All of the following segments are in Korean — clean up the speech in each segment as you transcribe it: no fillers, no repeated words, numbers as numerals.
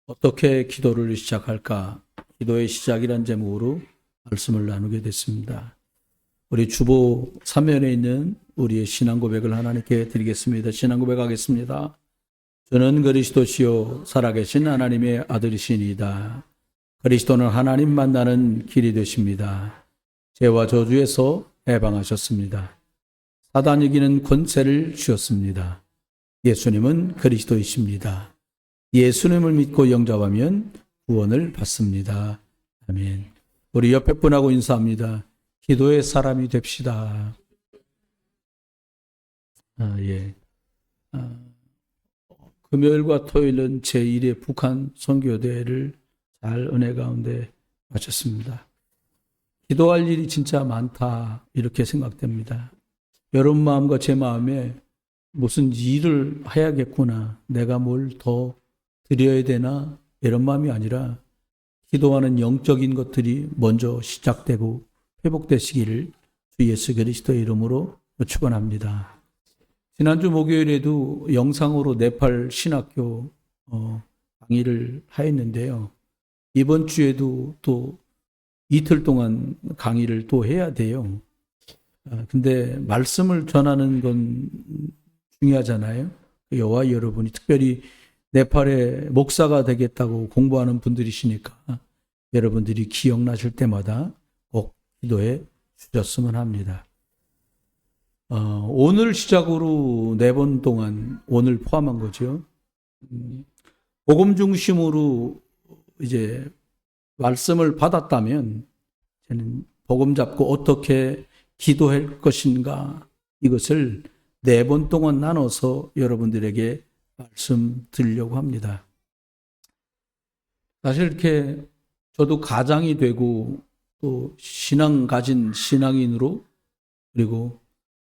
어떻게 기도를 시작할까? 기도의 시작이란 제목으로 말씀을 나누게 됐습니다. 우리 주보 3면에 있는 우리의 신앙 고백을 하나님께 드리겠습니다. 신앙 고백하겠습니다. 저는 그리스도시요 살아계신 하나님의 아들이시니이다. 그리스도는 하나님 만나는 길이 되십니다. 죄와 저주에서 해방하셨습니다. 사단 이기는 권세를 주셨습니다. 예수님은 그리스도이십니다. 예수님을 믿고 영접하면 구원을 받습니다. 아멘. 우리 옆에 분하고 인사합니다. 기도의 사람이 됩시다. 금요일과 토요일은 제1회 북한 선교대회를 잘 은혜 가운데 마쳤습니다. 기도할 일이 진짜 많다 이렇게 생각됩니다. 여러분 마음과 제 마음에 무슨 일을 해야겠구나, 내가 뭘 더 드려야 되나 이런 마음이 아니라 기도하는 영적인 것들이 먼저 시작되고 회복되시기를 주 예수 그리스도의 이름으로 축원합니다. 지난주 목요일에도 영상으로 네팔 신학교 강의를 하였는데요. 이번 주에도 또 이틀 동안 강의를 또 해야 돼요. 근데 말씀을 전하는 건 중요하잖아요. 여호와 여러분이 특별히 네팔의 목사가 되겠다고 공부하는 분들이시니까 여러분들이 기억나실 때마다 꼭 기도해 주셨으면 합니다. 오늘 시작으로 4번 동안, 오늘 포함한 거죠. 복음 중심으로 이제 말씀을 받았다면 저는 복음 잡고 어떻게 기도할 것인가, 이것을 4번 동안 나눠서 여러분들에게 말씀 드리려고 합니다. 사실 이렇게 저도 가장이 되고 또 신앙 가진 신앙인으로 그리고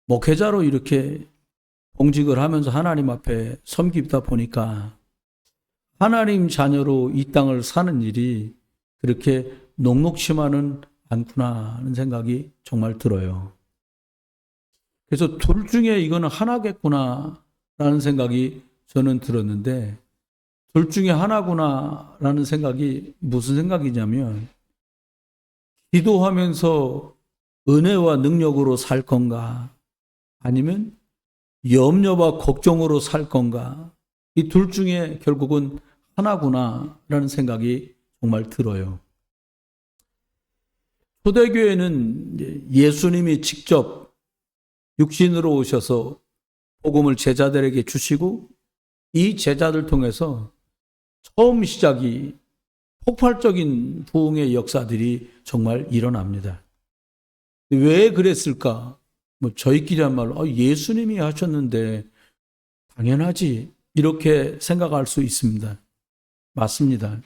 목회자로 이렇게 봉직을 하면서 하나님 앞에 섬기다 보니까 하나님 자녀로 이 땅을 사는 일이 그렇게 녹록치만은 않구나 하는 생각이 정말 들어요. 그래서 둘 중에 이거는 하나겠구나 라는 생각이 저는 들었는데, 둘 중에 하나구나 라는 생각이 무슨 생각이냐면, 기도하면서 은혜와 능력으로 살 건가, 아니면 염려와 걱정으로 살 건가, 이 둘 중에 결국은 하나구나 라는 생각이 정말 들어요. 초대교회는 예수님이 직접 육신으로 오셔서 복음을 제자들에게 주시고 이 제자들 통해서 처음 시작이 폭발적인 부흥의 역사들이 정말 일어납니다. 왜 그랬을까? 저희끼리 한 말로 예수님이 하셨는데 당연하지 이렇게 생각할 수 있습니다. 맞습니다.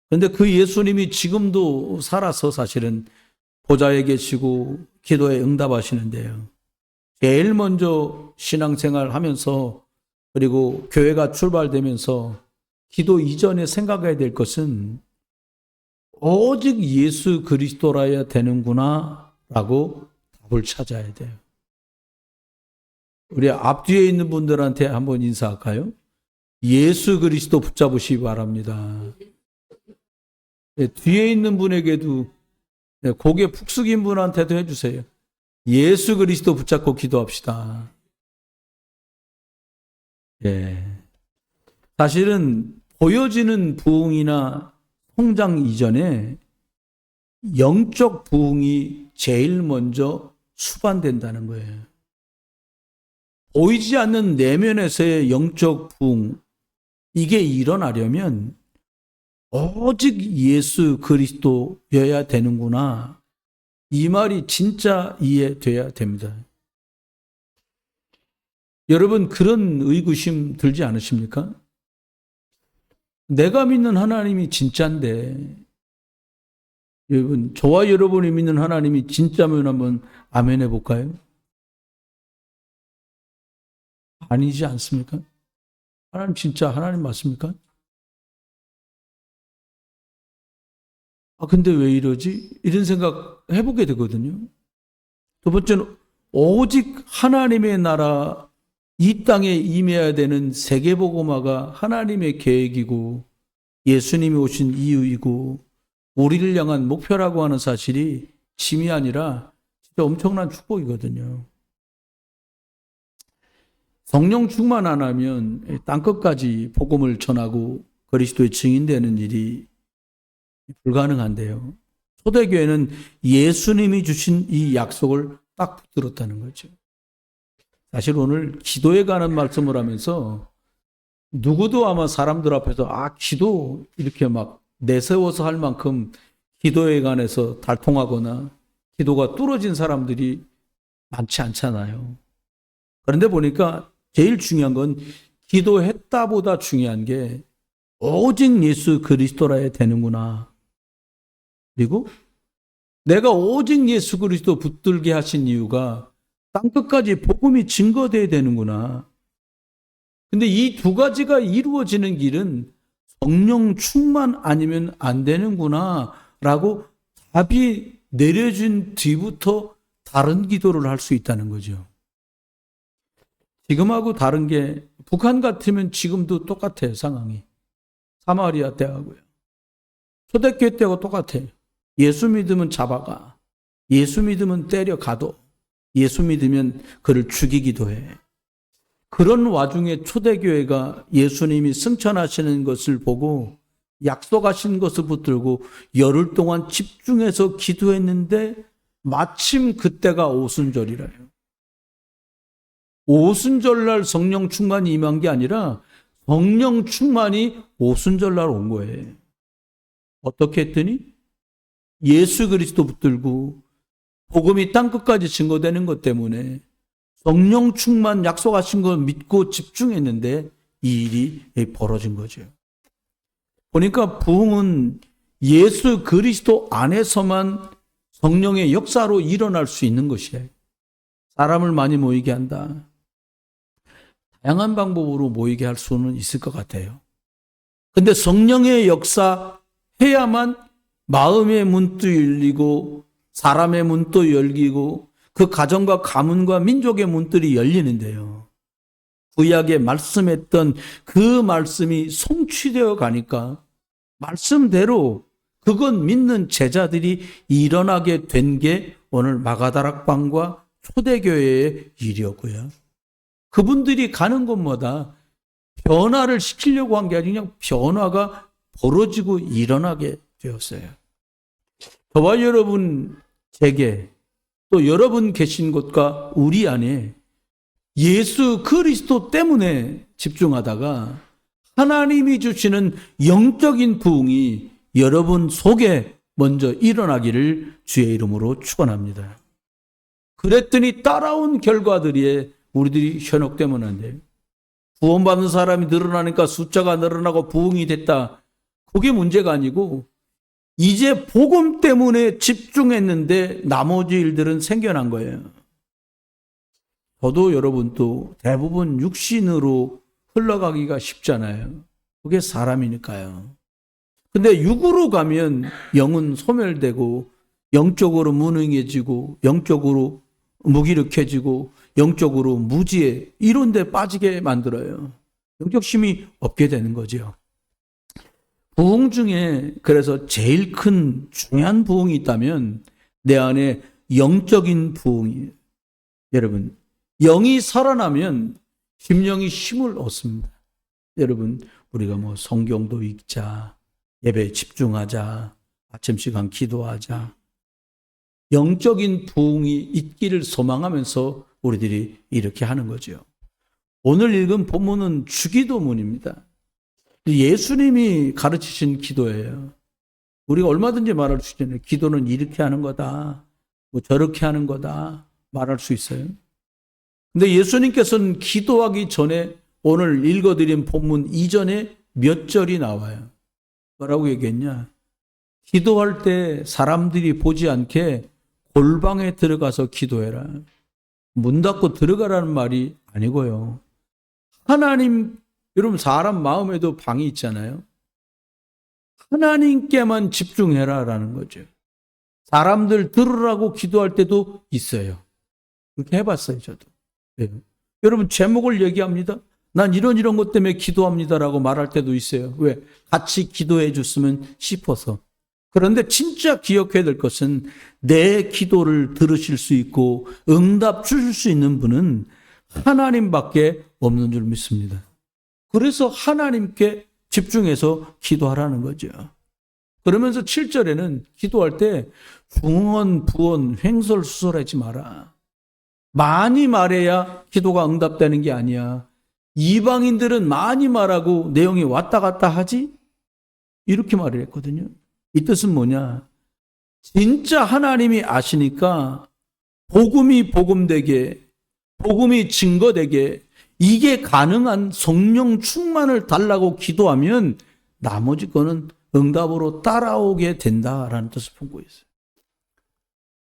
그런데 그 예수님이 지금도 살아서 사실은 보좌에 계시고 기도에 응답하시는데요. 제일 먼저 신앙생활 하면서 그리고 교회가 출발되면서 기도 이전에 생각해야 될 것은 오직 예수 그리스도라야 되는구나 라고 답을 찾아야 돼요. 우리 앞뒤에 있는 분들한테 한번 인사할까요? 예수 그리스도 붙잡으시기 바랍니다. 뒤에 있는 분에게도, 고개 푹 숙인 분한테도 해주세요. 예수 그리스도 붙잡고 기도합시다. 사실은 보여지는 부흥이나 성장 이전에 영적 부흥이 제일 먼저 수반된다는 거예요. 보이지 않는 내면에서의 영적 부흥, 이게 일어나려면 오직 예수 그리스도여야 되는구나, 이 말이 진짜 이해돼야 됩니다. 여러분 그런 의구심 들지 않으십니까? 내가 믿는 하나님이 진짜인데, 여러분 저와 여러분이 믿는 하나님이 진짜면 한번 아멘 해볼까요? 아니지 않습니까? 하나님 진짜 하나님 맞습니까? 근데 왜 이러지? 이런 생각 해보게 되거든요. 두 번째는 오직 하나님의 나라, 이 땅에 임해야 되는 세계복음화가 하나님의 계획이고 예수님이 오신 이유이고 우리를 향한 목표라고 하는 사실이 짐이 아니라 진짜 엄청난 축복이거든요. 성령 충만 안 하면 땅끝까지 복음을 전하고 그리스도의 증인되는 일이 불가능한데요. 초대교회는 예수님이 주신 이 약속을 딱 붙들었다는 거죠. 사실 오늘 기도에 관한 말씀을 하면서 누구도 아마 사람들 앞에서 기도 이렇게 막 내세워서 할 만큼 기도에 관해서 달통하거나 기도가 뚫어진 사람들이 많지 않잖아요. 그런데 보니까 제일 중요한 건 기도했다보다 중요한 게 오직 예수 그리스도라야 되는구나. 그리고 내가 오직 예수 그리스도 붙들게 하신 이유가 땅끝까지 복음이 증거돼야 되는구나. 근데 이 두 가지가 이루어지는 길은 성령 충만 아니면 안 되는구나 라고 답이 내려진 뒤부터 다른 기도를 할 수 있다는 거죠. 지금하고 다른 게 북한 같으면 지금도 똑같아요. 상황이. 사마리아 때하고요. 초대교회 때하고 똑같아요. 예수 믿으면 잡아가. 예수 믿으면 때려가도. 예수 믿으면 그를 죽이기도 해. 그런 와중에 초대교회가 예수님이 승천하시는 것을 보고 약속하신 것을 붙들고 열흘 동안 집중해서 기도했는데 마침 그때가 오순절이라요. 오순절날 성령 충만이 임한 게 아니라 성령 충만이 오순절날 온 거예요. 어떻게 했더니 예수 그리스도 붙들고 복음이 땅끝까지 증거되는 것 때문에 성령 충만 약속하신 걸 믿고 집중했는데 이 일이 벌어진 거죠. 보니까 부흥은 예수 그리스도 안에서만 성령의 역사로 일어날 수 있는 것이에요. 사람을 많이 모이게 한다. 다양한 방법으로 모이게 할 수는 있을 것 같아요. 근데 성령의 역사 해야만 마음의 문도 열리고 사람의 문도 열리고 그 가정과 가문과 민족의 문들이 열리는데요. 구약에 말씀했던 그 말씀이 성취되어 가니까 말씀대로 그건 믿는 제자들이 일어나게 된 게 오늘 마가다락방과 초대교회의 일이었고요. 그분들이 가는 곳마다 변화를 시키려고 한 게 아니라 그냥 변화가 벌어지고 일어나게 되었어요. 저와 여러분 제게 또 여러분 계신 곳과 우리 안에 예수 그리스도 때문에 집중하다가 하나님이 주시는 영적인 부흥이 여러분 속에 먼저 일어나기를 주의 이름으로 축원합니다. 그랬더니 따라온 결과들이 우리들이 현혹되면 안 돼요. 구원받는 사람이 늘어나니까 숫자가 늘어나고 부흥이 됐다. 그게 문제가 아니고 이제 복음 때문에 집중했는데 나머지 일들은 생겨난 거예요. 저도 여러분도 대부분 육신으로 흘러가기가 쉽잖아요. 그게 사람이니까요. 근데 육으로 가면 영은 소멸되고 영적으로 무능해지고 영적으로 무기력해지고 영적으로 무지해 이런 데 빠지게 만들어요. 영적심이 없게 되는 거죠. 부흥 중에 그래서 제일 큰 중요한 부흥이 있다면 내 안에 영적인 부흥이에요. 여러분, 영이 살아나면 심령이 힘을 얻습니다. 여러분, 우리가 성경도 읽자, 예배에 집중하자, 아침 시간 기도하자. 영적인 부흥이 있기를 소망하면서 우리들이 이렇게 하는 거죠. 오늘 읽은 본문은 주기도문입니다. 예수님이 가르치신 기도예요. 우리가 얼마든지 말할 수 있잖아요. 기도는 이렇게 하는 거다, 저렇게 하는 거다 말할 수 있어요. 근데 예수님께서는 기도하기 전에 오늘 읽어드린 본문 이전에 몇 절이 나와요. 뭐라고 얘기했냐? 기도할 때 사람들이 보지 않게 골방에 들어가서 기도해라. 문 닫고 들어가라는 말이 아니고요. 하나님, 여러분 사람 마음에도 방이 있잖아요. 하나님께만 집중해라라는 거죠. 사람들 들으라고 기도할 때도 있어요. 그렇게 해봤어요, 저도. 네. 여러분 제목을 얘기합니다. 난 이런 것 때문에 기도합니다라고 말할 때도 있어요. 왜? 같이 기도해 줬으면 싶어서. 그런데 진짜 기억해야 될 것은 내 기도를 들으실 수 있고 응답 주실 수 있는 분은 하나님밖에 없는 줄 믿습니다. 그래서 하나님께 집중해서 기도하라는 거죠. 그러면서 7절에는 기도할 때 중언, 부언, 횡설수설하지 마라. 많이 말해야 기도가 응답되는 게 아니야. 이방인들은 많이 말하고 내용이 왔다 갔다 하지? 이렇게 말을 했거든요. 이 뜻은 뭐냐? 진짜 하나님이 아시니까 복음이 복음되게, 복음이 증거되게 이게 가능한 성령 충만을 달라고 기도하면 나머지 거는 응답으로 따라오게 된다라는 뜻을 품고 있어요.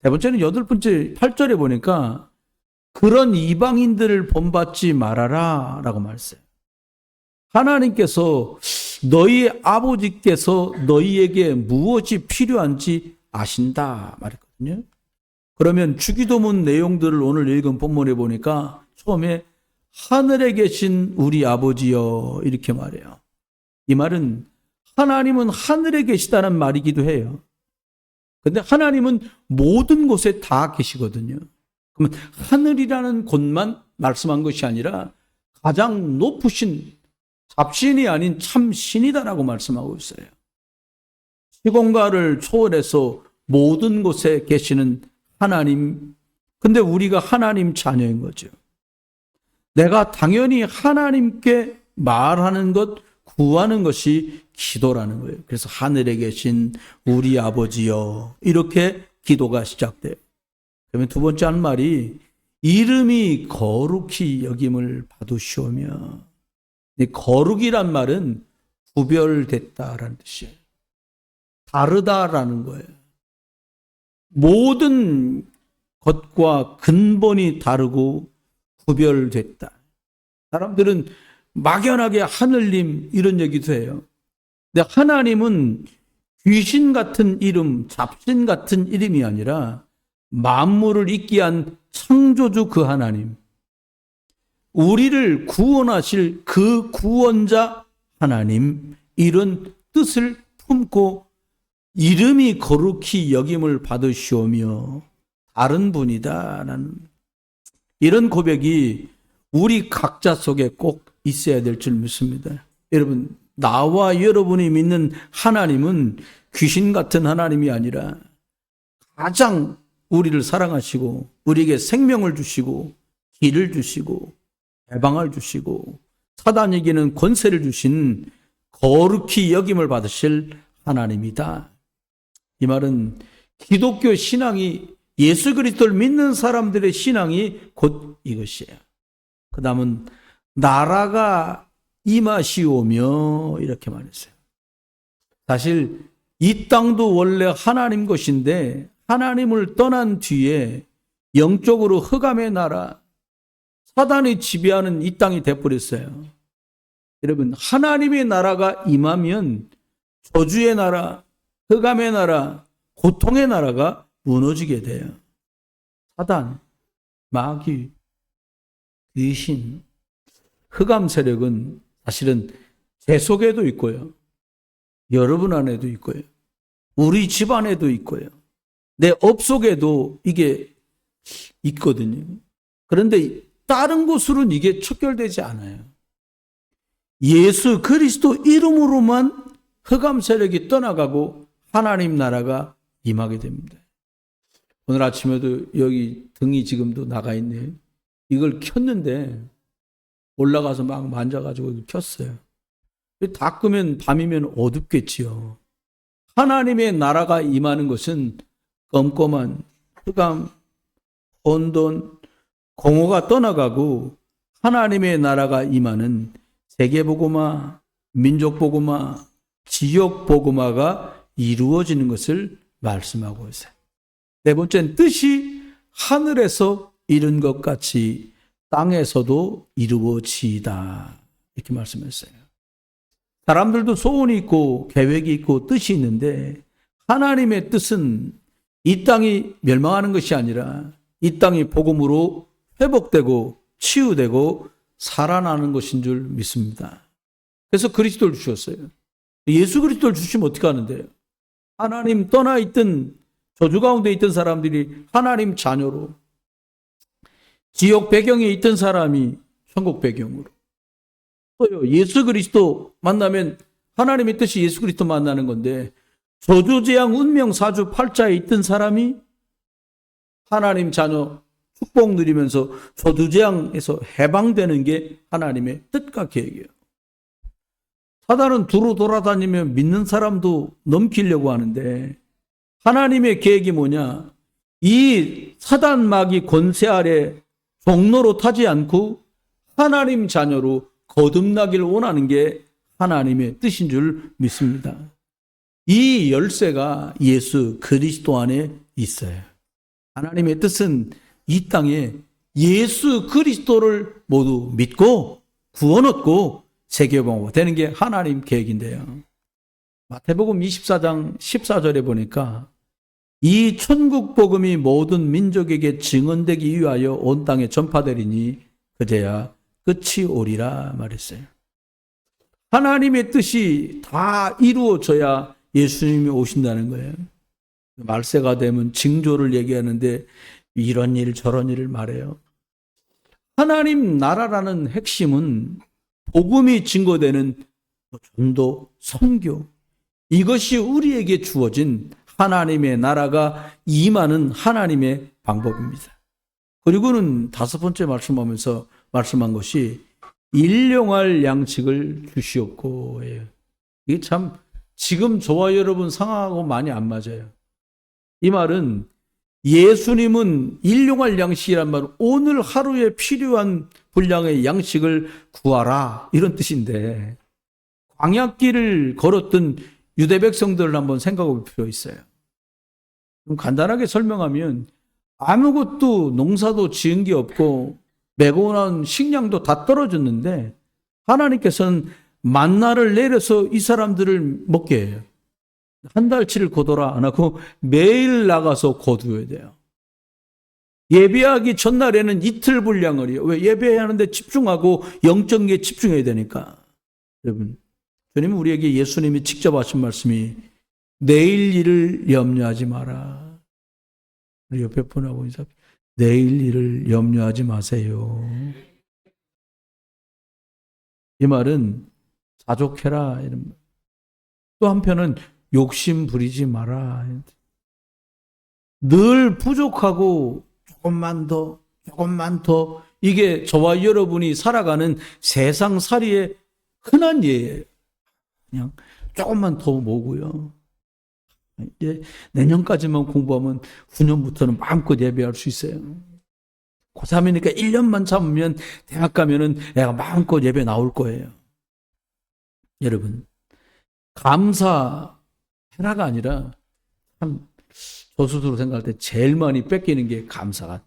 네 번째는 8번째 8절에 보니까 그런 이방인들을 본받지 말아라 라고 말했어요. 하나님께서 너희 아버지께서 너희에게 무엇이 필요한지 아신다 말했거든요. 그러면 주기도문 내용들을 오늘 읽은 본문에 보니까 처음에 하늘에 계신 우리 아버지여 이렇게 말해요. 이 말은 하나님은 하늘에 계시다는 말이기도 해요. 근데 하나님은 모든 곳에 다 계시거든요. 그러면 하늘이라는 곳만 말씀한 것이 아니라 가장 높으신 잡신이 아닌 참신이다라고 말씀하고 있어요. 시공간을 초월해서 모든 곳에 계시는 하나님, 근데 우리가 하나님 자녀인 거죠. 내가 당연히 하나님께 말하는 것, 구하는 것이 기도라는 거예요. 그래서 하늘에 계신 우리 아버지여 이렇게 기도가 시작돼요. 그러면 두 번째 하는 말이 이름이 거룩히 여김을 받으시오며, 이 거룩이란 말은 구별됐다라는 뜻이에요. 다르다라는 거예요. 모든 것과 근본이 다르고 구별됐다. 사람들은 막연하게 하늘님 이런 얘기도 해요. 근데 하나님은 귀신 같은 이름, 잡신 같은 이름이 아니라 만물을 있게 한 창조주 그 하나님, 우리를 구원하실 그 구원자 하나님, 이런 뜻을 품고 이름이 거룩히 여김을 받으시오며 다른 분이다라는 이런 고백이 우리 각자 속에 꼭 있어야 될 줄 믿습니다. 여러분, 나와 여러분이 믿는 하나님은 귀신 같은 하나님이 아니라 가장 우리를 사랑하시고 우리에게 생명을 주시고 길을 주시고 해방을 주시고 사단에게는 권세를 주신 거룩히 여김을 받으실 하나님이다. 이 말은 기독교 신앙이, 예수 그리스도를 믿는 사람들의 신앙이 곧 이것이에요. 그 다음은 나라가 임하시오며 이렇게 말했어요. 사실 이 땅도 원래 하나님 것인데 하나님을 떠난 뒤에 영적으로 흑암의 나라, 사단이 지배하는 이 땅이 돼버렸어요. 여러분, 하나님의 나라가 임하면 저주의 나라, 흑암의 나라, 고통의 나라가 무너지게 돼요. 사단, 마귀, 귀신, 흑암 세력은 사실은 제 속에도 있고요. 여러분 안에도 있고요. 우리 집 안에도 있고요. 내 업 속에도 이게 있거든요. 그런데 다른 곳으로는 이게 척결되지 않아요. 예수 그리스도 이름으로만 흑암 세력이 떠나가고 하나님 나라가 임하게 됩니다. 오늘 아침에도 여기 등이 지금도 나가 있네요. 이걸 켰는데 올라가서 막 만져가지고 켰어요. 다 끄면 밤이면 어둡겠지요. 하나님의 나라가 임하는 것은 껌껌한 흑암, 혼돈, 공허가 떠나가고 하나님의 나라가 임하는 세계복음화, 민족복음화, 지역복음화가 이루어지는 것을 말씀하고 있어요. 네 번째는 뜻이 하늘에서 이룬 것 같이 땅에서도 이루어지이다. 이렇게 말씀했어요. 사람들도 소원이 있고 계획이 있고 뜻이 있는데 하나님의 뜻은 이 땅이 멸망하는 것이 아니라 이 땅이 복음으로 회복되고 치유되고 살아나는 것인 줄 믿습니다. 그래서 그리스도를 주셨어요. 예수 그리스도를 주시면 어떻게 하는데요? 하나님 떠나 있던 저주 가운데 있던 사람들이 하나님 자녀로, 지옥 배경에 있던 사람이 천국 배경으로, 또요 예수 그리스도 만나면 하나님의 뜻이 예수 그리스도 만나는 건데, 저주 재앙 운명 사주 팔자에 있던 사람이 하나님 자녀 축복 누리면서 저주 재앙에서 해방되는 게 하나님의 뜻과 계획이에요. 사단은 두루 돌아다니며 믿는 사람도 넘기려고 하는데, 하나님의 계획이 뭐냐? 이 사단 마귀 권세 아래 종로로 타지 않고 하나님 자녀로 거듭나기를 원하는 게 하나님의 뜻인 줄 믿습니다. 이 열쇠가 예수 그리스도 안에 있어요. 하나님의 뜻은 이 땅에 예수 그리스도를 모두 믿고 구원 얻고 세계복음화 되는 게 하나님 계획인데요. 마태복음 24장 14절에 보니까 이 천국 복음이 모든 민족에게 증언되기 위하여 온 땅에 전파되리니 그제야 끝이 오리라 말했어요. 하나님의 뜻이 다 이루어져야 예수님이 오신다는 거예요. 말세가 되면 징조를 얘기하는데 이런 일 저런 일을 말해요. 하나님 나라라는 핵심은 복음이 증거되는 전도, 선교, 이것이 우리에게 주어진 하나님의 나라가 임하는 하나님의 방법입니다. 그리고는 다섯 번째 말씀하면서 말씀한 것이 일용할 양식을 주시옵고 해요. 이게 참 지금 저와 여러분 상황하고 많이 안 맞아요. 이 말은 예수님은 일용할 양식이란 말은 오늘 하루에 필요한 분량의 양식을 구하라 이런 뜻인데, 광야길을 걸었던 유대 백성들을 한번 생각해 볼 필요 있어요. 좀 간단하게 설명하면 아무것도 농사도 지은 게 없고 메고 난 식량도 다 떨어졌는데 하나님께서는 만나를 내려서 이 사람들을 먹게 해요. 한 달치를 거둬라 안 하고 매일 나가서 거두어야 돼요. 예배하기 전날에는 이틀 분량을요. 왜? 예배하는데 집중하고 영적에 집중해야 되니까. 여러분, 주님은 우리에게 예수님이 직접 하신 말씀이 내일 일을 염려하지 마라. 우리 옆에 분하고 인사. 내일 일을 염려하지 마세요. 이 말은 자족해라. 이런. 또 한편은 욕심 부리지 마라. 늘 부족하고 조금만 더 이게 저와 여러분이 살아가는 세상살이의 흔한 예예요. 그냥 조금만 더 모으고요. 이제 내년까지만 공부하면 후년부터는 마음껏 예배할 수 있어요. 고3이니까 1년만 참으면 대학 가면은 내가 마음껏 예배 나올 거예요. 여러분, 감사해라가 아니라 참 저 스스로 생각할 때 제일 많이 뺏기는 게 감사 같아.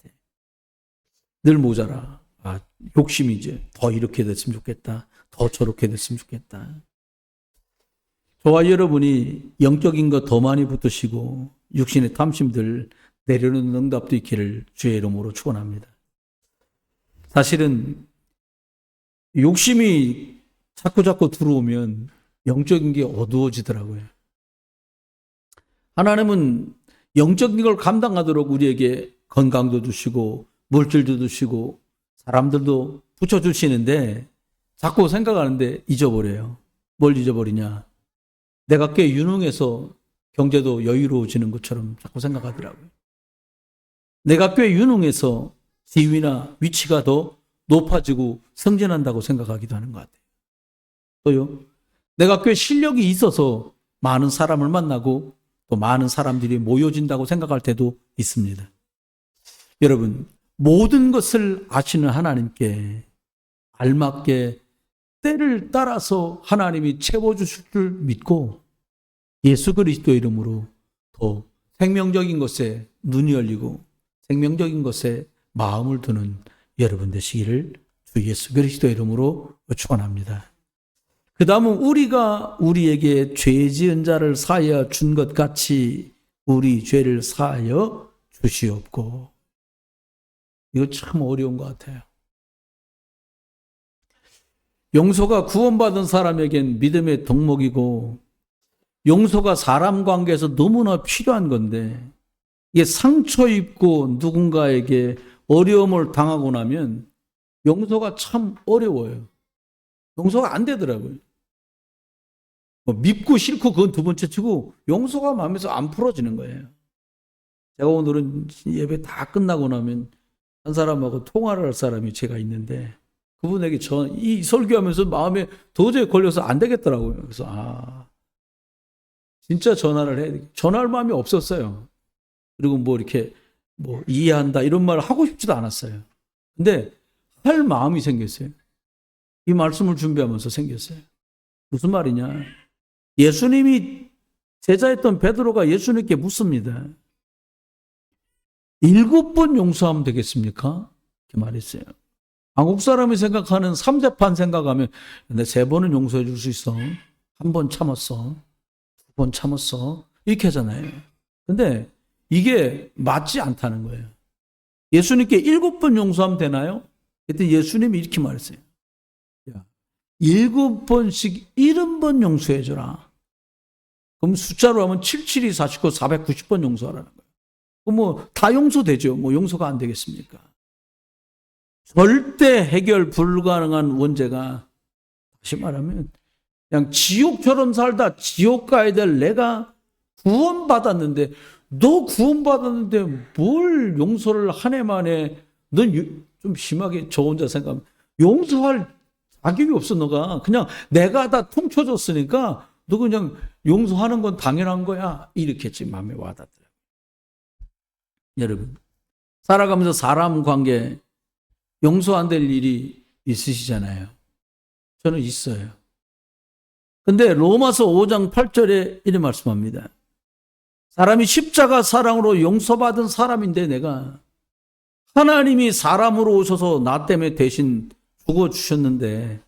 늘 모자라. 욕심이 이제 더 이렇게 됐으면 좋겠다. 더 저렇게 됐으면 좋겠다. 저와 여러분이 영적인 거 더 많이 붙으시고 육신의 탐심들 내려놓는 응답도 있기를 주의 이름으로 축원합니다. 사실은 욕심이 자꾸 들어오면 영적인 게 어두워지더라고요. 하나님은 영적인 걸 감당하도록 우리에게 건강도 주시고 물질도 주시고 사람들도 붙여주시는데 자꾸 생각하는데 잊어버려요. 뭘 잊어버리냐? 내가 꽤 유능해서 경제도 여유로워지는 것처럼 자꾸 생각하더라고요. 내가 꽤 유능해서 지위나 위치가 더 높아지고 승진한다고 생각하기도 하는 것 같아요. 또요, 내가 꽤 실력이 있어서 많은 사람을 만나고 또 많은 사람들이 모여진다고 생각할 때도 있습니다. 여러분, 모든 것을 아시는 하나님께 알맞게 때를 따라서 하나님이 채워주실 줄 믿고 예수 그리스도의 이름으로 더 생명적인 것에 눈이 열리고 생명적인 것에 마음을 두는 여러분 되시기를 주 예수 그리스도의 이름으로 축원합니다. 그 다음은 우리가 우리에게 죄 지은 자를 사하여 준 것 같이 우리 죄를 사하여 주시옵고. 이거 참 어려운 것 같아요. 용서가 구원받은 사람에겐 믿음의 덕목이고 용서가 사람 관계에서 너무나 필요한 건데 이게 상처 입고 누군가에게 어려움을 당하고 나면 용서가 참 어려워요. 용서가 안 되더라고요. 밉고 싫고 그건 두 번째 치고 용서가 마음에서 안 풀어지는 거예요. 제가 오늘은 예배 다 끝나고 나면 한 사람하고 통화를 할 사람이 제가 있는데 그분에게 이 설교하면서 마음에 도저히 걸려서 안 되겠더라고요. 그래서 진짜 전화를 해야 돼. 전화할 마음이 없었어요. 그리고 뭐 이렇게 뭐 이해한다 이런 말 하고 싶지도 않았어요. 근데 할 마음이 생겼어요. 이 말씀을 준비하면서 생겼어요. 무슨 말이냐? 예수님이 제자였던 베드로가 예수님께 묻습니다. 7번 용서하면 되겠습니까? 이렇게 말했어요. 한국 사람이 생각하는 삼재판 생각하면 근데 3번은 용서해 줄 수 있어. 1번 참았어. 2번 참았어. 이렇게 하잖아요. 근데 이게 맞지 않다는 거예요. 예수님께 7번 용서하면 되나요? 그때 예수님이 이렇게 말했어요. 7번씩 70번 용서해 줘라. 그럼 숫자로 하면 77이 49, 490번 용서하라는 거예요. 그럼 뭐 다 용서되죠. 뭐 용서가 안 되겠습니까? 절대 해결 불가능한 문제가 다시 말하면 그냥 지옥처럼 살다 지옥 가야 될 내가 구원받았는데 너 구원받았는데 뭘 용서를 한 해 만에 넌 좀 심하게 저 혼자 생각하면 용서할 자격이 없어 너가 그냥 내가 다 통쳐줬으니까 너 그냥 용서하는 건 당연한 거야 이렇게 지금 마음에 와닿더라고요. 여러분 살아가면서 사람 관계 용서 안 될 일이 있으시잖아요. 저는 있어요. 근데 로마서 5장 8절에 이렇게 말씀합니다. 사람이 십자가 사랑으로 용서받은 사람인데 내가 하나님이 사람으로 오셔서 나 때문에 대신 죽어주셨는데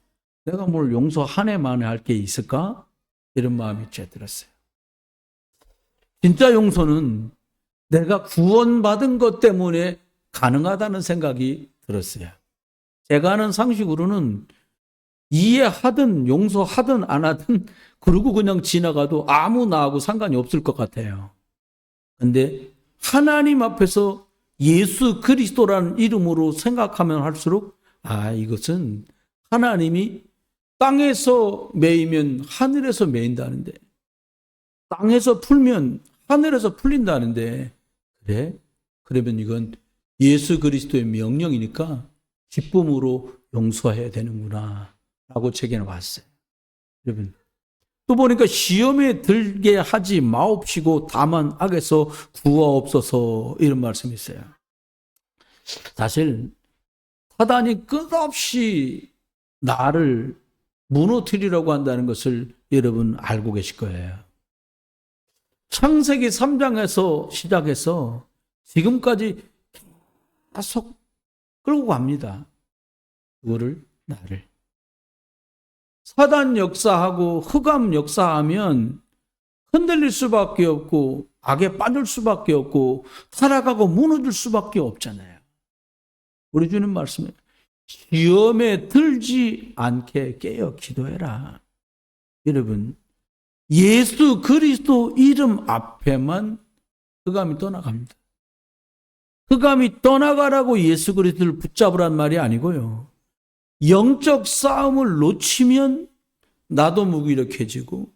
내가 뭘 용서 한 해 만에 할 게 있을까? 이런 마음이 제 들었어요. 진짜 용서는 내가 구원받은 것 때문에 가능하다는 생각이 들었어요. 제가 아는 상식으로는 이해하든 용서하든 안 하든 그러고 그냥 지나가도 아무 나하고 상관이 없을 것 같아요. 근데 하나님 앞에서 예수 그리스도라는 이름으로 생각하면 할수록 이것은 하나님이 땅에서 매이면 하늘에서 매인다는데 땅에서 풀면 하늘에서 풀린다는데 그래? 그러면 이건 예수 그리스도의 명령이니까 기쁨으로 용서해야 되는구나 라고 제게 왔어요. 여러분 또 보니까 시험에 들게 하지 마옵시고 다만 악에서 구하옵소서 이런 말씀이 있어요. 사실 사단이 끝없이 나를 무너뜨리려고 한다는 것을 여러분 알고 계실 거예요. 창세기 3장에서 시작해서 지금까지 계속 끌고 갑니다. 그거를 나를. 사단 역사하고 흑암 역사하면 흔들릴 수밖에 없고 악에 빠질 수밖에 없고 타락하고 무너질 수밖에 없잖아요. 우리 주님 말씀에 시험에 들지 않게 깨어 기도해라. 여러분 예수 그리스도 이름 앞에만 흑암이 떠나갑니다. 흑암이 떠나가라고 예수 그리스도를 붙잡으란 말이 아니고요. 영적 싸움을 놓치면 나도 무기력해지고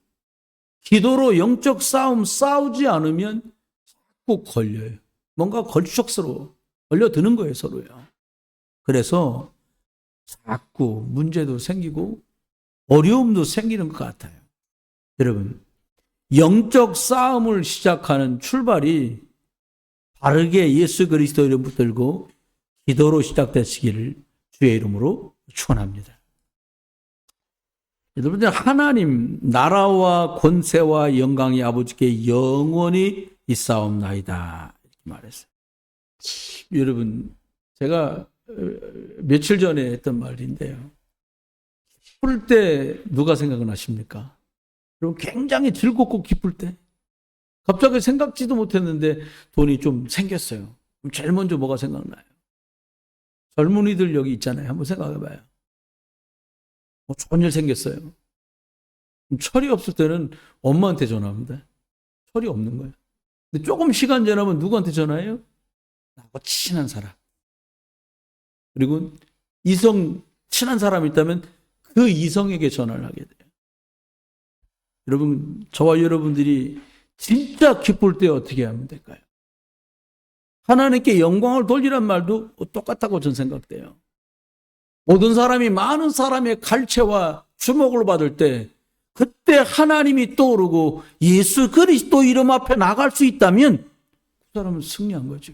기도로 영적 싸움 싸우지 않으면 자꾸 걸려요. 뭔가 걸쭉스러워. 걸려드는 거예요, 서로요. 그래서 자꾸 문제도 생기고 어려움도 생기는 것 같아요. 여러분, 영적 싸움을 시작하는 출발이 바르게 예수 그리스도 이름 붙들고 기도로 시작되시기를 주의 이름으로 축원합니다. 여러분들 하나님 나라와 권세와 영광이 아버지께 영원히 있사옵나이다 이렇게 말했어요. 여러분 제가 며칠 전에 했던 말인데요. 기쁠 때 누가 생각나십니까? 여러분 굉장히 즐겁고 기쁠 때 갑자기 생각지도 못했는데 돈이 좀 생겼어요. 그럼 제일 먼저 뭐가 생각나요? 젊은이들 여기 있잖아요. 한번 생각해봐요. 좋은 일 생겼어요. 철이 없을 때는 엄마한테 전화합니다. 철이 없는 거예요. 근데 조금 시간 지나면 누구한테 전화해요? 나하고 친한 사람. 그리고 친한 사람이 있다면 그 이성에게 전화를 하게 돼요. 여러분, 저와 여러분들이 진짜 기쁠 때 어떻게 하면 될까요? 하나님께 영광을 돌리란 말도 똑같다고 저는 생각돼요. 모든 사람이 많은 사람의 갈채와 주목을 받을 때 그때 하나님이 떠오르고 예수 그리스도 이름 앞에 나갈 수 있다면 그 사람은 승리한 거죠.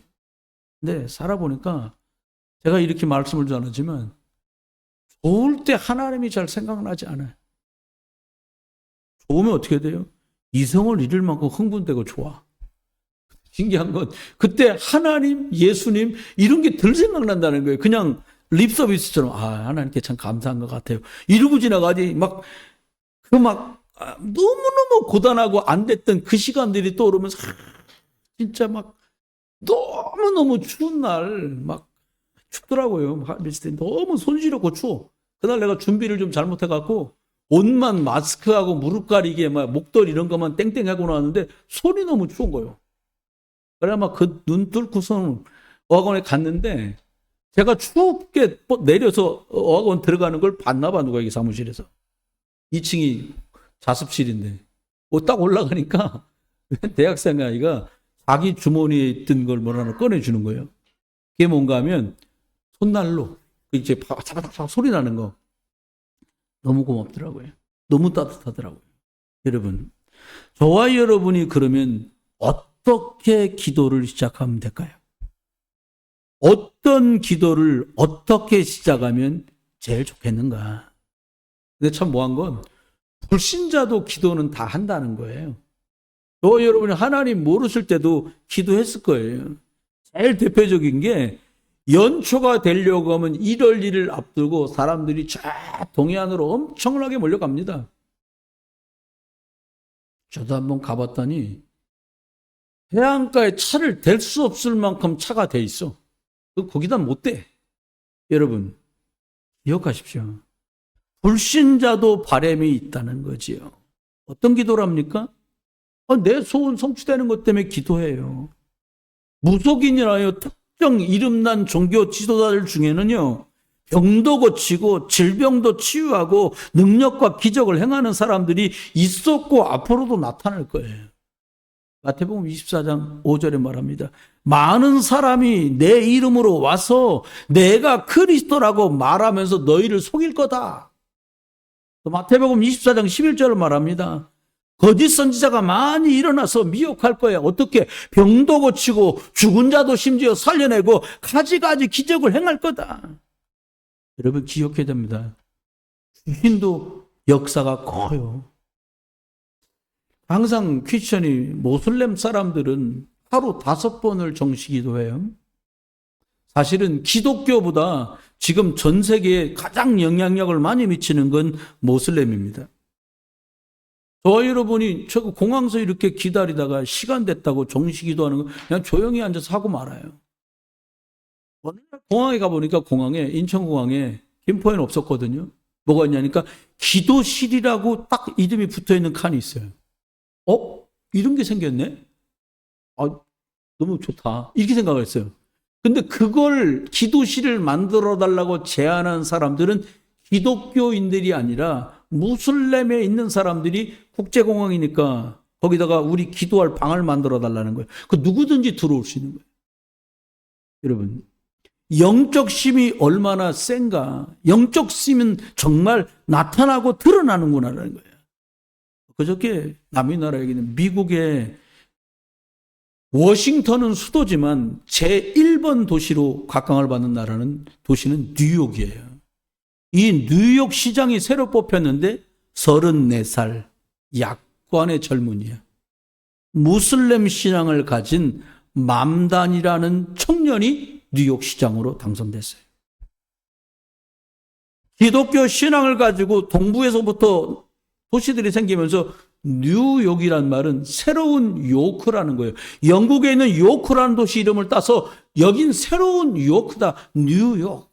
근데 살아보니까 제가 이렇게 말씀을 전하지만 좋을 때 하나님이 잘 생각나지 않아요. 좋으면 어떻게 돼요? 이성을 잃을 만큼 흥분되고 좋아. 신기한 건 그때 하나님, 예수님 이런 게 덜 생각난다는 거예요. 그냥 립서비스처럼 하나님께 참 감사한 것 같아요. 이러고 지나가지 너무너무 고단하고 안 됐던 그 시간들이 떠오르면서 진짜 너무너무 추운 날 춥더라고요. 너무 손시렵고 추워. 그날 내가 준비를 좀 잘못해갖고 옷만 마스크하고 무릎 가리개 목도리 이런 것만 땡땡하고 나왔는데 손이 너무 추운 거예요. 그래 그 눈 뚫고선 어학원에 갔는데 제가 춥게 내려서 어학원 들어가는 걸 봤나 봐, 누가, 이게 사무실에서. 2층이 자습실인데 딱 올라가니까 대학생 아이가 자기 주머니에 있던 걸 하나 꺼내주는 거예요. 그게 뭔가 하면 손난로, 이제 바삭바삭 소리 나는 거. 너무 고맙더라고요. 너무 따뜻하더라고요. 여러분, 저와 여러분이 그러면 어떻게 기도를 시작하면 될까요? 어떤 기도를 어떻게 시작하면 제일 좋겠는가? 근데 참 묘한 건 불신자도 기도는 다 한다는 거예요. 저 여러분이 하나님 모르실 때도 기도했을 거예요. 제일 대표적인 게 연초가 되려고 하면 1월 1일 앞두고 사람들이 쫙 동해안으로 엄청나게 몰려갑니다. 저도 한번 가봤더니 해안가에 차를 댈 수 없을 만큼 차가 돼 있어. 거기다 못 대. 여러분, 기억하십시오. 불신자도 바람이 있다는 거지요. 어떤 기도를 합니까? 내 소원 성취되는 것 때문에 기도해요. 무속인이라요, 특정 이름난 종교 지도자들 중에는요, 병도 고치고 질병도 치유하고 능력과 기적을 행하는 사람들이 있었고 앞으로도 나타날 거예요. 마태복음 24장 5절에 말합니다. 많은 사람이 내 이름으로 와서 내가 그리스도라고 말하면서 너희를 속일 거다. 또 마태복음 24장 11절을 말합니다. 거짓 선지자가 많이 일어나서 미혹할 거야. 어떻게? 병도 고치고 죽은 자도 심지어 살려내고 가지가지 기적을 행할 거다. 여러분, 기억해야 됩니다. 주신도 역사가 커요. 항상 크리스천이 모슬렘 사람들은 하루 5번을 정시기도해요. 사실은 기독교보다 지금 전 세계에 가장 영향력을 많이 미치는 건 모슬렘입니다. 저 여러분이 저 공항에서 이렇게 기다리다가 시간 됐다고 정시기도하는 거 그냥 조용히 앉아서 하고 말아요. 어느 날 공항에 가보니까 인천공항에 김포에는 없었거든요. 뭐가 있냐니까 기도실이라고 딱 이름이 붙어있는 칸이 있어요. 이런 게 생겼네? 너무 좋다. 이렇게 생각을 했어요. 근데 그걸 기도실을 만들어 달라고 제안한 사람들은 기독교인들이 아니라 무슬림에 있는 사람들이 국제공항이니까 거기다가 우리 기도할 방을 만들어 달라는 거예요. 그 누구든지 들어올 수 있는 거예요. 여러분, 영적 심이 얼마나 센가. 영적 심은 정말 나타나고 드러나는구나라는 거예요. 그저께 남의 나라 얘기는 미국의 워싱턴은 수도지만 제1번 도시로 각광을 받는 도시는 뉴욕이에요. 이 뉴욕 시장이 새로 뽑혔는데 34살 약관의 젊은이야. 무슬림 신앙을 가진 맘단이라는 청년이 뉴욕 시장으로 당선됐어요. 기독교 신앙을 가지고 동부에서부터 도시들이 생기면서 뉴욕이란 말은 새로운 요크라는 거예요. 영국에 있는 요크라는 도시 이름을 따서 여긴 새로운 요크다. 뉴욕.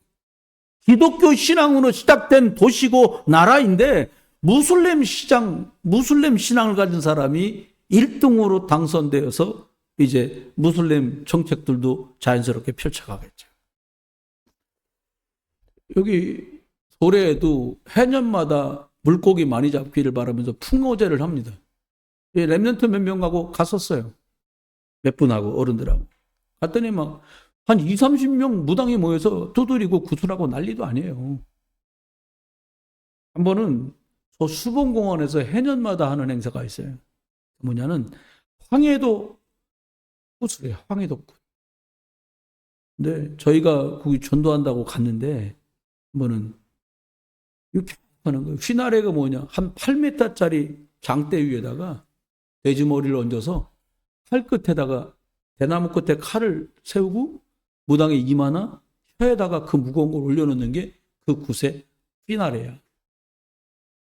기독교 신앙으로 시작된 도시고 나라인데 무슬림 신앙을 가진 사람이 1등으로 당선되어서 이제 무슬림 정책들도 자연스럽게 펼쳐가겠죠. 여기 소래에도 해년마다 물고기 많이 잡기를 바라면서 풍어제를 합니다. 랩런트 몇 명하고 갔었어요. 몇 분하고 어른들하고. 갔더니 막 한 20, 30명 무당이 모여서 두드리고 구슬하고 난리도 아니에요. 한 번은 저 수봉공원에서 해년마다 하는 행사가 있어요. 뭐냐는 황해도 구슬이에요. 황해도 굿. 근데 저희가 거기 전도한다고 갔는데 한 번은 이렇게 하는 거예요. 휘나레가 뭐냐? 한 8m짜리 장대 위에다가 돼지 머리를 얹어서 칼 끝에다가 대나무 끝에 칼을 세우고 무당의 이마나 혀에다가 그 무거운 걸 올려놓는 게 그 굿의 휘나레야.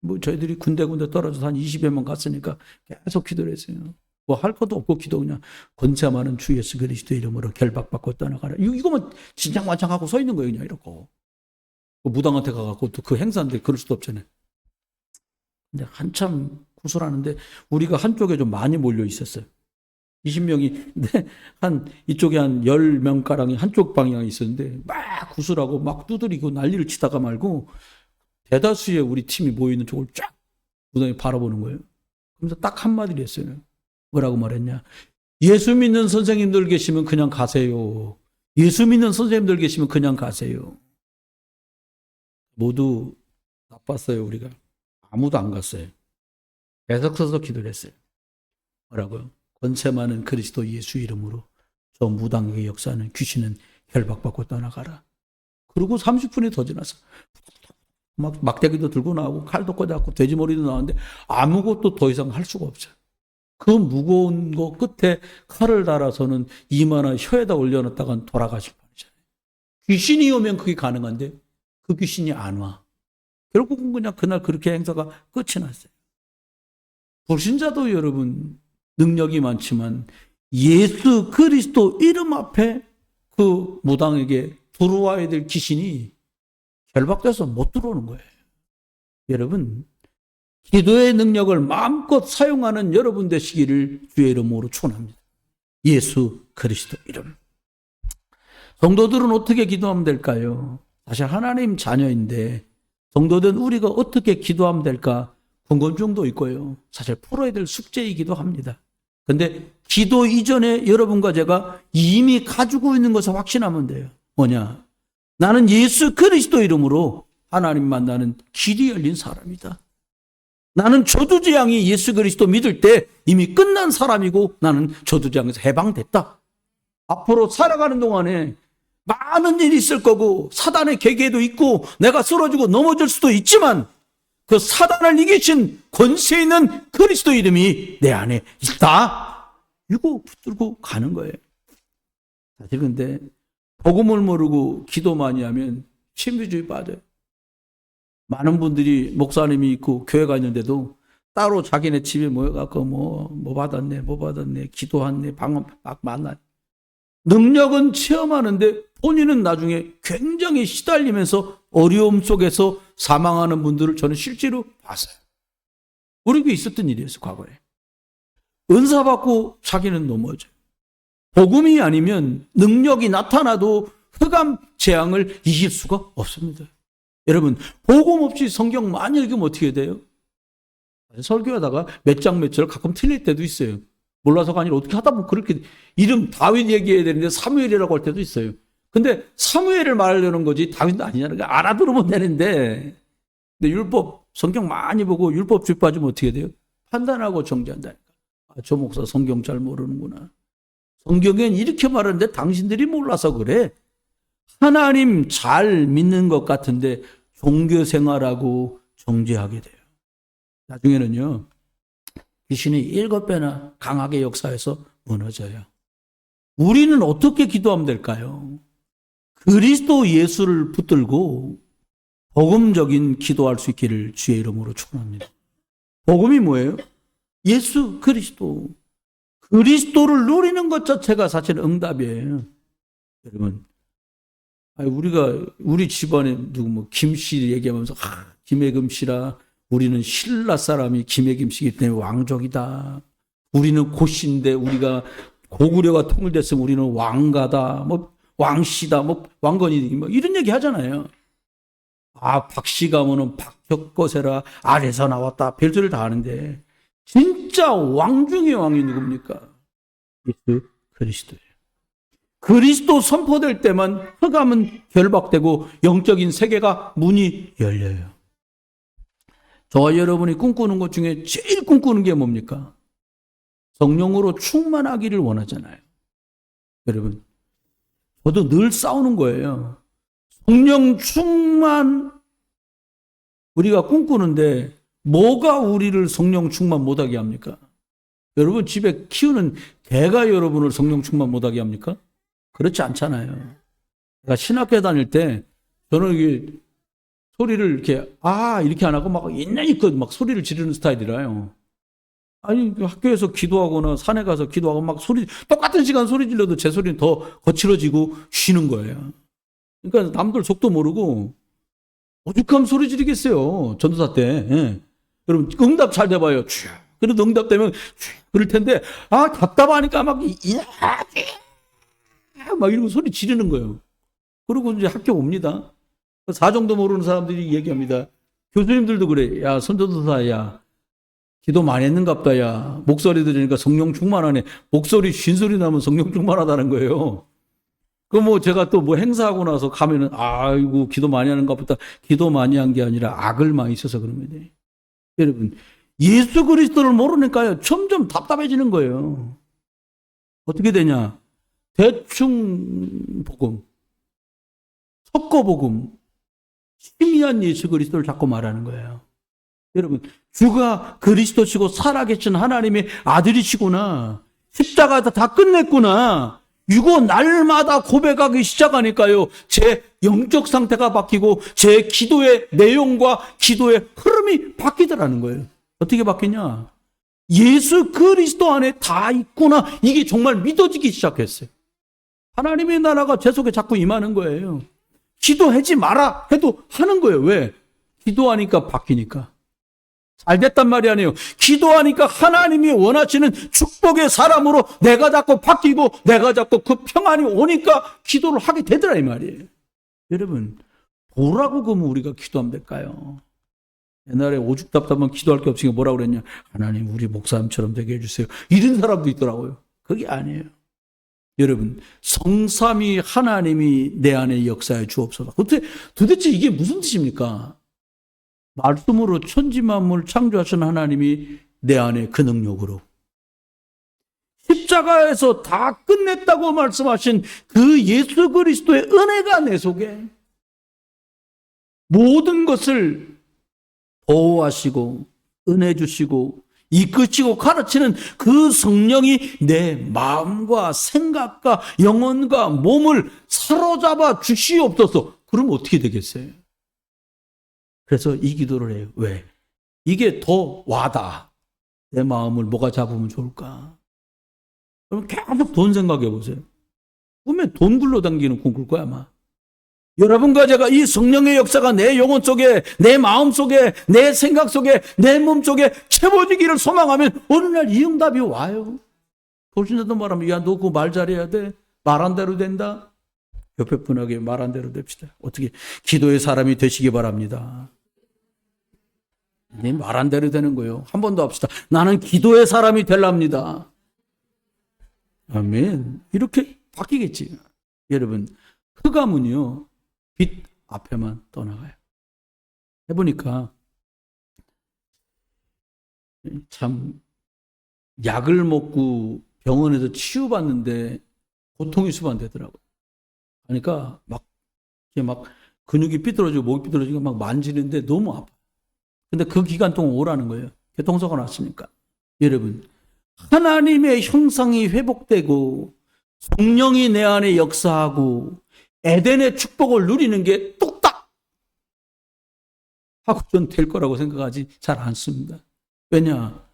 뭐 저희들이 군데군데 떨어져서 한 20여 명 갔으니까 계속 기도를 했어요. 뭐 할 것도 없고 기도 그냥 권세 많은 주 예수 그리스도 이름으로 결박받고 떠나가라. 이거만 진장완장하고 서 있는 거예요. 그냥 이러고. 무당한테 가갖고 또 그 행사인데 그럴 수도 없잖아요. 근데 한참 구슬하는데 우리가 한쪽에 좀 많이 몰려 있었어요. 20명이, 근데 이쪽에 한 10명가량이 한쪽 방향에 있었는데 막 구슬하고 막 두드리고 난리를 치다가 말고 대다수의 우리 팀이 모이는 쪽을 쫙 무당이 바라보는 거예요. 그러면서 딱 한마디를 했어요. 뭐라고 말했냐? 예수 믿는 선생님들 계시면 그냥 가세요. 예수 믿는 선생님들 계시면 그냥 가세요. 모두 나빴어요, 우리가. 아무도 안 갔어요. 계속 서서 기도를 했어요. 뭐라고요? 권세 많은 그리스도 예수 이름으로 저 무당에게 역사하는 귀신은 결박받고 떠나가라. 그리고 30분이 더 지나서 막 막대기도 들고 나오고 칼도 꽂아갖고 돼지머리도 나왔는데 아무것도 더 이상 할 수가 없어요. 그 무거운 거 끝에 칼을 달아서는 이마나 혀에다 올려놨다간 돌아가실 뻔이잖아요. 귀신이 오면 그게 가능한데 그 귀신이 안 와. 결국은 그냥 그날 그렇게 행사가 끝이 났어요. 불신자도 여러분 능력이 많지만 예수 그리스도 이름 앞에 그 무당에게 들어와야 될 귀신이 결박돼서 못 들어오는 거예요. 여러분, 기도의 능력을 마음껏 사용하는 여러분 되시기를 주의 이름으로 축원합니다. 예수 그리스도 이름. 성도들은 어떻게 기도하면 될까요? 사실 하나님 자녀인데 성도된 우리가 어떻게 기도하면 될까 궁금증도 있고요. 사실 풀어야 될 숙제이기도 합니다. 근데 기도 이전에 여러분과 제가 이미 가지고 있는 것을 확신하면 돼요. 뭐냐? 나는 예수 그리스도 이름으로 하나님 만나는 길이 열린 사람이다. 나는 저주재앙이 예수 그리스도 믿을 때 이미 끝난 사람이고 나는 저주재앙에서 해방됐다. 앞으로 살아가는 동안에 많은 일이 있을 거고 사단의 계계도 있고 내가 쓰러지고 넘어질 수도 있지만 그 사단을 이기신 권세 있는 그리스도 이름이 내 안에 있다. 이거 붙들고 가는 거예요. 사실 근데 복음을 모르고 기도 많이 하면 신비주의 빠져요. 많은 분들이 목사님이 있고 교회가 있는데도 따로 자기네 집에 모여갖고 뭐 받았네, 기도했네, 방언 막 만나. 능력은 체험하는데 본인은 나중에 굉장히 시달리면서 어려움 속에서 사망하는 분들을 저는 실제로 봤어요. 우리 교회에 있었던 일이었어요, 과거에. 은사 받고 자기는 넘어져요. 복음이 아니면 능력이 나타나도 흑암 재앙을 이길 수가 없습니다. 여러분, 복음 없이 성경 많이 읽으면 어떻게 돼요? 설교하다가 몇 장 몇 절 가끔 틀릴 때도 있어요. 몰라서가 아니라 어떻게 하다 보면 그렇게 이름 다윗 얘기해야 되는데 사무엘이라고 할 때도 있어요. 근데 사무엘을 말하려는 거지 다윗도 아니냐는 거 알아들으면 되는데, 근데 율법 성경 많이 보고 율법 주의 빠지면 어떻게 돼요? 판단하고 정죄한다니까. 아, 저 목사 성경 잘 모르는구나. 성경엔 이렇게 말하는데 당신들이 몰라서 그래. 하나님 잘 믿는 것 같은데 종교 생활하고 정죄하게 돼요. 나중에는요, 귀신이 7배나 강하게 역사해서 무너져요. 우리는 어떻게 기도하면 될까요? 그리스도 예수를 붙들고 복음적인 기도할 수 있기를 주의 이름으로 축원합니다. 복음이 뭐예요? 예수 그리스도. 그리스도를 누리는 것 자체가 사실 응답이에요. 여러분, 아니, 우리 집안에 누구 뭐 김씨 얘기하면서, 김해금 씨라, 우리는 신라 사람이 김해김 씨이기 때문에 왕족이다. 우리는 고씨인데 우리가 고구려가 통일됐으면 우리는 왕가다. 뭐 왕씨다. 뭐 왕건이 뭐 이런 얘기 하잖아요. 박씨 가면은 박혁거세라 아래서 나왔다. 별소리를 다 하는데 진짜 왕 중의 왕이 누굽니까? 예수 그리스도예요. 그리스도 선포될 때만 흑암은 결박되고 영적인 세계가 문이 열려요. 저와 여러분이 꿈꾸는 것 중에 제일 꿈꾸는 게 뭡니까? 성령으로 충만하기를 원하잖아요. 여러분, 저도 늘 싸우는 거예요. 성령 충만 우리가 꿈꾸는데 뭐가 우리를 성령 충만 못하게 합니까? 여러분 집에 키우는 개가 여러분을 성령 충만 못하게 합니까? 그렇지 않잖아요. 제가 신학교 다닐 때 저는 이게 소리를 이렇게 안 하고 막 있냐니까 막 소리를 지르는 스타일이라요. 아니 학교에서 기도하거나 산에 가서 기도하고 막 똑같은 시간 소리 질러도 제 소리는 더 거칠어지고 쉬는 거예요. 그러니까 남들 속도 모르고 오죽하면 소리 지르겠어요. 전도사 때. 예. 여러분 응답 잘 돼봐요. 그래도 응답되면 그럴 텐데 답답하니까 막 이러고 소리 지르는 거예요. 그리고 이제 학교 옵니다. 사정도 모르는 사람들이 얘기합니다. 교수님들도 그래. 야 선전도사 야 기도 많이 했는갑다 야 목소리 들으니까 성령 충만하네. 목소리 쉰소리 나면 성령 충만하다는 거예요. 제가 또 행사하고 나서 가면은 아이고 기도 많이 하는가 보다. 기도 많이 한 게 아니라 악을 많이 있어서 그런 거예요. 여러분 예수 그리스도를 모르니까요 점점 답답해지는 거예요. 어떻게 되냐? 대충 복음, 섞어 복음, 희미한 예수 그리스도를 자꾸 말하는 거예요. 여러분 주가 그리스도시고 살아계신 하나님의 아들이시구나. 십자가에서 다 끝냈구나. 이거 날마다 고백하기 시작하니까요. 제 영적 상태가 바뀌고 제 기도의 내용과 기도의 흐름이 바뀌더라는 거예요. 어떻게 바뀌냐? 예수 그리스도 안에 다 있구나. 이게 정말 믿어지기 시작했어요. 하나님의 나라가 제 속에 자꾸 임하는 거예요. 기도하지 마라 해도 하는 거예요. 왜? 기도하니까 바뀌니까. 잘 됐단 말이 아니에요. 기도하니까 하나님이 원하시는 축복의 사람으로 내가 자꾸 바뀌고 내가 자꾸 그 평안이 오니까 기도를 하게 되더라 이 말이에요. 여러분 뭐라고 그러면 우리가 기도하면 될까요? 옛날에 오죽 답답한 기도할 게 없으니까 뭐라고 그랬냐? 하나님 우리 목사님처럼 되게 해주세요. 이런 사람도 있더라고요. 그게 아니에요. 여러분 성삼위 하나님이 내 안에 역사해 주옵소서. 도대체 이게 무슨 뜻입니까? 말씀으로 천지만물 창조하신 하나님이 내 안에 그 능력으로 십자가에서 다 끝냈다고 말씀하신 그 예수 그리스도의 은혜가 내 속에 모든 것을 보호하시고 은혜 주시고 이끄시고 가르치는 그 성령이 내 마음과 생각과 영혼과 몸을 사로잡아 주시옵소서. 그럼 어떻게 되겠어요? 그래서 이 기도를 해요. 왜? 이게 더 와닿아. 내 마음을 뭐가 잡으면 좋을까? 그럼 계속 돈 생각해 보세요. 꿈에 돈 굴러당기는 꿈 꿀 거야 아마. 여러분과 제가 이 성령의 역사가 내 영혼 속에, 내 마음 속에, 내 생각 속에, 내 몸 속에 채워지기를 소망하면 어느 날 이 응답이 와요. 돌신자도 말하면 야 너 그 말 잘해야 돼. 말한 대로 된다. 옆에 분에게 말한 대로 됩시다. 어떻게 기도의 사람이 되시기 바랍니다. 네, 말한 대로 되는 거예요. 한 번 더 합시다. 나는 기도의 사람이 되랍니다. 아멘. 이렇게 바뀌겠지. 여러분 흑암은요 빛 앞에만 떠나가요. 해보니까 참 약을 먹고 병원에서 치유받는데 고통이 수반되더라고요. 그러니까 막 근육이 삐뚤어지고 목이 삐뚤어지고 막 만지는데 너무 아파. 근데 그 기간 동안 오라는 거예요. 교통사고 났으니까. 여러분 하나님의 형상이 회복되고 성령이 내 안에 역사하고 에덴의 축복을 누리는 게 뚝딱 하고 전 될 거라고 생각하지 잘 않습니다. 왜냐?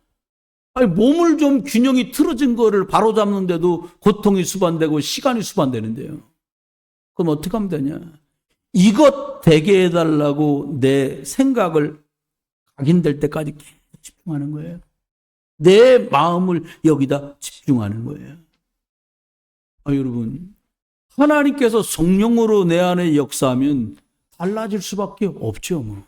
몸을 좀 균형이 틀어진 거를 바로잡는데도 고통이 수반되고 시간이 수반되는데요. 그럼 어떻게 하면 되냐? 이것 되게 해달라고 내 생각을 각인될 때까지 계속 집중하는 거예요. 내 마음을 여기다 집중하는 거예요. 여러분, 하나님께서 성령으로 내 안에 역사하면 달라질 수밖에 없죠. 뭐.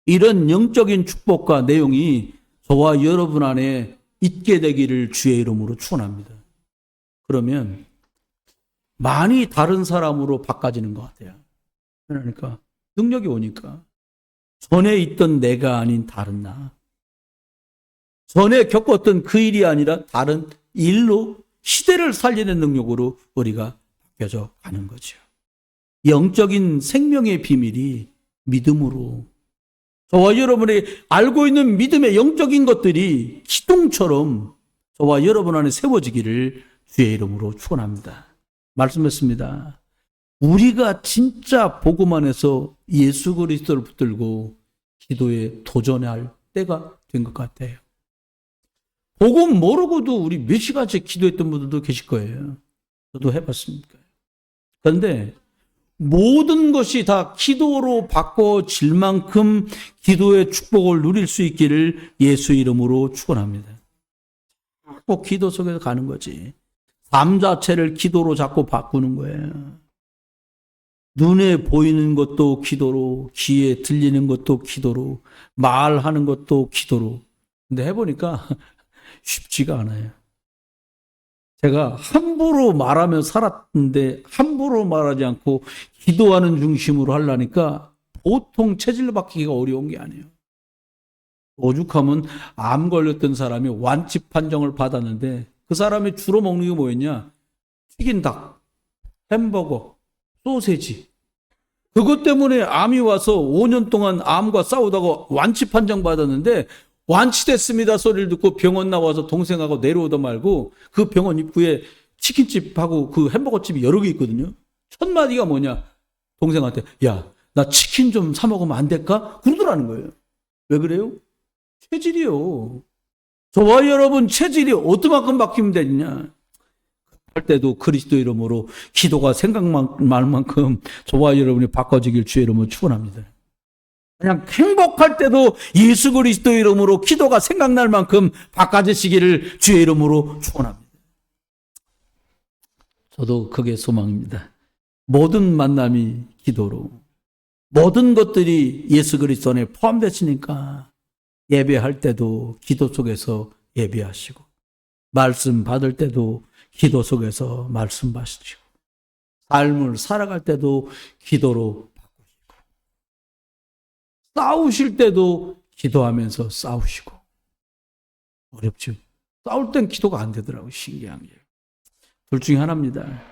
이런 영적인 축복과 내용이 저와 여러분 안에 있게 되기를 주의 이름으로 축원합니다. 그러면 많이 다른 사람으로 바꿔지는 것 같아요. 그러니까 능력이 오니까 전에 있던 내가 아닌 다른 나, 전에 겪었던 그 일이 아니라 다른 일로 시대를 살리는 능력으로 우리가 바뀌어져 가는 거죠. 영적인 생명의 비밀이 믿음으로, 저와 여러분이 알고 있는 믿음의 영적인 것들이 기둥처럼 저와 여러분 안에 세워지기를 주의 이름으로 축원합니다. 말씀했습니다. 우리가 진짜 복음 안에서 예수 그리스도를 붙들고 기도에 도전할 때가 된 것 같아요. 복음 모르고도 우리 몇 시간씩 기도했던 분들도 계실 거예요. 저도 해봤으니까. 그런데 모든 것이 다 기도로 바꿔질 만큼 기도의 축복을 누릴 수 있기를 예수 이름으로 축원합니다. 꼭 기도 속에서 가는 거지. 삶 자체를 기도로 자꾸 바꾸는 거예요. 눈에 보이는 것도 기도로, 귀에 들리는 것도 기도로, 말하는 것도 기도로. 근데 해보니까 쉽지가 않아요. 제가 함부로 말하며 살았는데 함부로 말하지 않고 기도하는 중심으로 하려니까 보통 체질로 바뀌기가 어려운 게 아니에요. 오죽하면 암 걸렸던 사람이 완치 판정을 받았는데 그 사람이 주로 먹는 게 뭐였냐? 튀긴 닭, 햄버거, 소세지. 그것 때문에 암이 와서 5년 동안 암과 싸우다가 완치 판정 받았는데 완치됐습니다 소리를 듣고 병원 나와서 동생하고 내려오다 말고 그 병원 입구에 치킨집하고 그 햄버거집이 여러 개 있거든요. 첫 마디가 뭐냐? 동생한테 야, 나 치킨 좀 사 먹으면 안 될까? 그러더라는 거예요. 왜 그래요? 체질이요. 저와 여러분 체질이 어떠만큼 바뀌면 되냐? 할 때도 그리스도 이름으로 기도가 생각날 만큼 저와 여러분이 바꿔지길 주의 이름으로 축원합니다. 그냥 행복할 때도 예수 그리스도 이름으로 기도가 생각날 만큼 바꿔지시기를 주의 이름으로 축원합니다. 저도 그게 소망입니다. 모든 만남이 기도로, 모든 것들이 예수 그리스도 안에 포함되시니까 예배할 때도 기도 속에서 예배하시고, 말씀 받을 때도 기도 속에서 말씀 받으시고, 삶을 살아갈 때도 기도로 바꾸시고, 싸우실 때도 기도하면서 싸우시고. 어렵죠. 싸울 땐 기도가 안 되더라고요. 신기한 게. 둘 중에 하나입니다.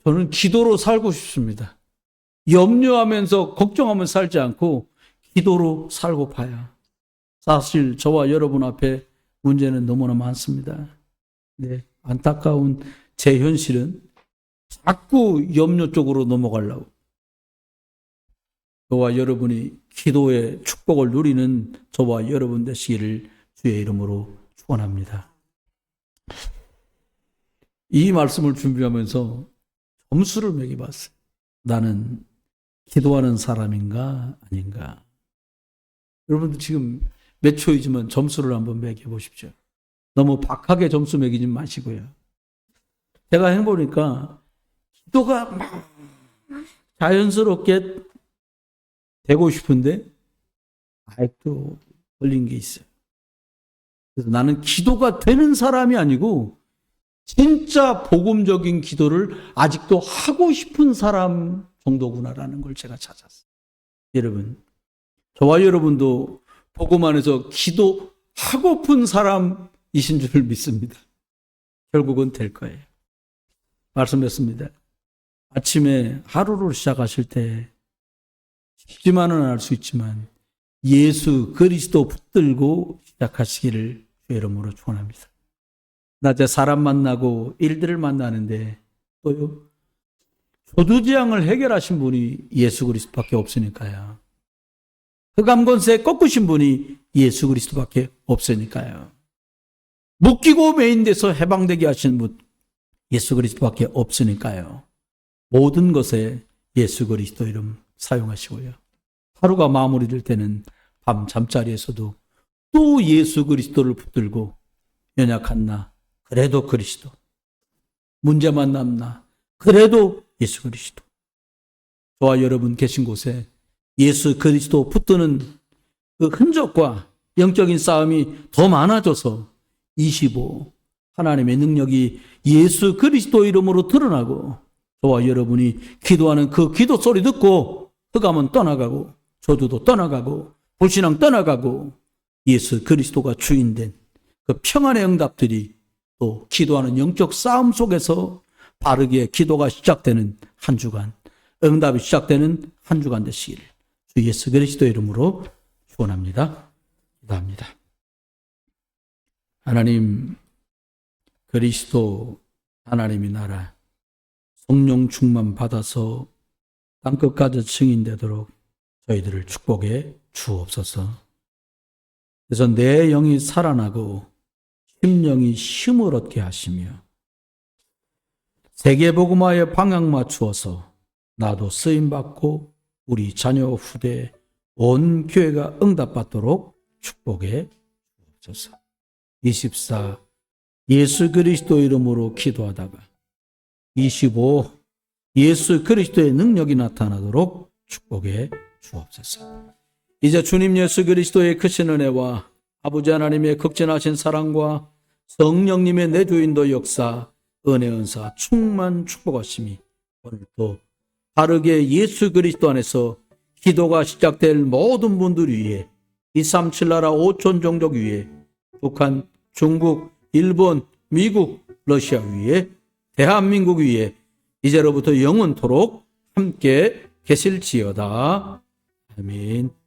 저는 기도로 살고 싶습니다. 염려하면서 걱정하면서 살지 않고 기도로 살고 봐야. 사실 저와 여러분 앞에 문제는 너무나 많습니다. 네, 안타까운 제 현실은 자꾸 염려 쪽으로 넘어가려고. 저와 여러분이 기도의 축복을 누리는 저와 여러분 되시기를 주의 이름으로 축원합니다. 이 말씀을 준비하면서 점수를 매겨봤어요. 나는 기도하는 사람인가 아닌가. 여러분들 지금 몇 초이지만 점수를 한번 매겨보십시오. 너무 박하게 점수 매기지 마시고요. 제가 해보니까 기도가 막 자연스럽게 되고 싶은데 아직도 걸린 게 있어요. 그래서 나는 기도가 되는 사람이 아니고 진짜 복음적인 기도를 아직도 하고 싶은 사람 정도구나라는 걸 제가 찾았어요. 여러분, 저와 여러분도 복음 안에서 기도하고픈 사람이신 줄 믿습니다. 결국은 될 거예요. 말씀했습니다. 아침에 하루를 시작하실 때 쉽지만은 않을 수 있지만 예수 그리스도 붙들고 시작하시기를 주의 이름으로 축원합니다. 낮에 사람 만나고 일들을 만나는데 또요, 조두지향을 해결하신 분이 예수 그리스도밖에 없으니까요. 흑암권세 꺾으신 분이 예수 그리스도밖에 없으니까요. 묶이고 매인 데서 해방되게 하신 분 예수 그리스도밖에 없으니까요. 모든 것에 예수 그리스도 이름 사용하시고요. 하루가 마무리될 때는 밤 잠자리에서도 또 예수 그리스도를 붙들고 연약한 나 그래도 그리스도, 문제만 남나 그래도 예수 그리스도. 저와 여러분 계신 곳에 예수 그리스도 붙드는 그 흔적과 영적인 싸움이 더 많아져서 25 하나님의 능력이 예수 그리스도 이름으로 드러나고 저와 여러분이 기도하는 그 기도 소리 듣고 흑암은 떠나가고 저주도 떠나가고 불신앙 떠나가고 예수 그리스도가 주인된 그 평안의 응답들이 또 기도하는 영적 싸움 속에서 바르게 기도가 시작되는 한 주간, 응답이 시작되는 한 주간 되시기를 주 예수 그리스도 이름으로 축원합니다. 기도합니다. 하나님, 그리스도 하나님의 나라 성령 충만 받아서 땅끝까지 증인되도록 저희들을 축복해 주옵소서. 그래서 내 영이 살아나고 심령이 힘을 얻게 하시며 세계복음화에 방향 맞추어서 나도 쓰임받고 우리 자녀 후대 온 교회가 응답받도록 축복해 주옵소서. 24 예수 그리스도 이름으로 기도하다가 25 예수 그리스도의 능력이 나타나도록 축복해 주옵소서. 이제 주님 예수 그리스도의 크신 은혜와 아버지 하나님의 극진하신 사랑과 성령님의 내주인도 역사, 은혜 은사 충만 축복하심이 오늘도 바르게 예수 그리스도 안에서 기도가 시작될 모든 분들 위해 237 나라 5천 종족 위해 북한, 중국, 일본, 미국, 러시아 위에 대한민국 위에 이제로부터 영원토록 함께 계실지어다. 아멘.